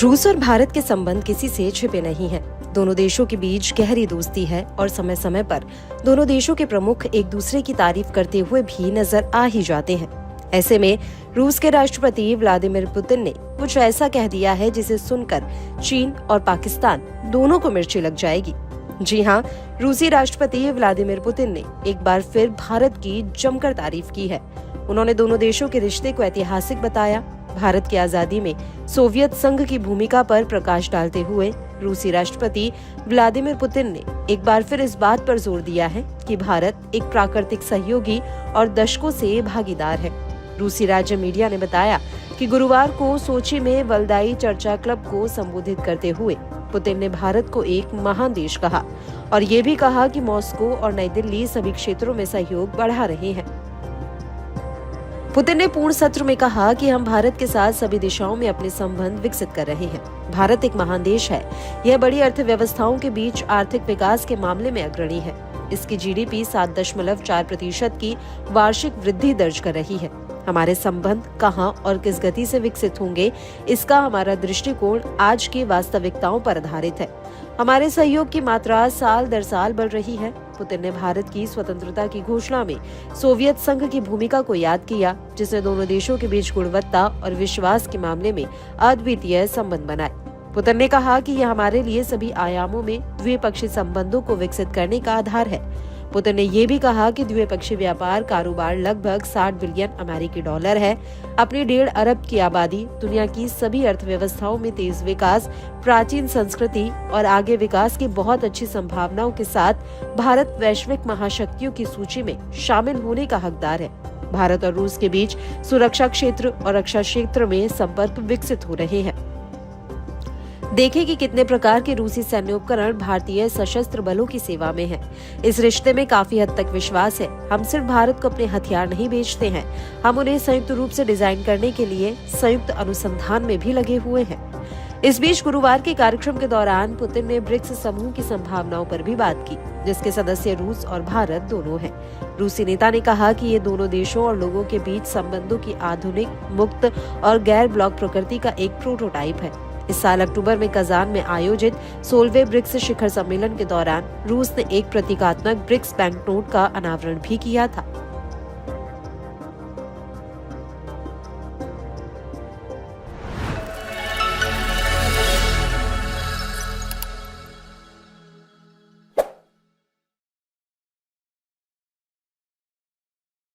रूस और भारत के संबंध किसी से छिपे नहीं हैं। दोनों देशों के बीच गहरी दोस्ती है और समय समय पर दोनों देशों के प्रमुख एक दूसरे की तारीफ करते हुए भी नजर आ ही जाते हैं। ऐसे में रूस के राष्ट्रपति व्लादिमीर पुतिन ने कुछ ऐसा कह दिया है जिसे सुनकर चीन और पाकिस्तान दोनों को मिर्ची लग जाएगी। जी हाँ, रूसी राष्ट्रपति व्लादिमीर पुतिन ने एक बार फिर भारत की जमकर तारीफ की है। उन्होंने दोनों देशों के रिश्ते को ऐतिहासिक बताया। भारत की आजादी में सोवियत संघ की भूमिका पर प्रकाश डालते हुए रूसी राष्ट्रपति व्लादिमीर पुतिन ने एक बार फिर इस बात पर जोर दिया है कि भारत एक प्राकृतिक सहयोगी और दशकों से भागीदार है। रूसी राज्य मीडिया ने बताया कि गुरुवार को सोची में वल्दाई चर्चा क्लब को संबोधित करते हुए पुतिन ने भारत को एक महान देश कहा और ये भी कहा कि मॉस्को और नई दिल्ली सभी क्षेत्रों में सहयोग बढ़ा रहे हैं। पुतिन ने पूर्ण सत्र में कहा कि हम भारत के साथ सभी दिशाओं में अपने संबंध विकसित कर रहे हैं। भारत एक महान देश है। यह बड़ी अर्थव्यवस्थाओं के बीच आर्थिक विकास के मामले में अग्रणी है। इसकी जीडीपी 7.4% की वार्षिक वृद्धि दर्ज कर रही है। हमारे संबंध कहां और किस गति से विकसित होंगे, इसका हमारा दृष्टिकोण आज की वास्तविकताओं पर आधारित है। हमारे सहयोग की मात्रा साल दर साल बढ़ रही है। पुतिन ने भारत की स्वतंत्रता की घोषणा में सोवियत संघ की भूमिका को याद किया, जिसने दोनों देशों के बीच गुणवत्ता और विश्वास के मामले में अद्वितीय संबंध बनाए। पुतिन ने कहा कि यह हमारे लिए सभी आयामों में द्विपक्षीय संबंधों को विकसित करने का आधार है। पुतिन ने ये भी कहा कि द्विपक्षीय व्यापार कारोबार लगभग 60 बिलियन अमेरिकी डॉलर है। अपनी 1.5 अरब की आबादी, दुनिया की सभी अर्थव्यवस्थाओं में तेज विकास, प्राचीन संस्कृति और आगे विकास की बहुत अच्छी संभावनाओं के साथ भारत वैश्विक महाशक्तियों की सूची में शामिल होने का हकदार है। भारत और रूस के बीच सुरक्षा क्षेत्र और रक्षा क्षेत्र में संपर्क विकसित हो रहे हैं। देखें कि कितने प्रकार के रूसी सैन्य उपकरण भारतीय सशस्त्र बलों की सेवा में हैं। इस रिश्ते में काफी हद तक विश्वास है। हम सिर्फ भारत को अपने हथियार नहीं बेचते हैं, हम उन्हें संयुक्त रूप से डिजाइन करने के लिए संयुक्त अनुसंधान में भी लगे हुए हैं। इस बीच गुरुवार के कार्यक्रम के दौरान पुतिन ने ब्रिक्स समूह की संभावनाओं पर भी बात की, जिसके सदस्य रूस और भारत दोनों हैं। रूसी नेता ने कहा कि ये दोनों देशों और लोगों के बीच संबंधों की आधुनिक, मुक्त और गैर ब्लॉक प्रकृति का एक प्रोटोटाइप है। इस साल अक्टूबर में कजान में आयोजित 16वें ब्रिक्स शिखर सम्मेलन के दौरान रूस ने एक प्रतीकात्मक ब्रिक्स बैंक नोट का अनावरण भी किया था।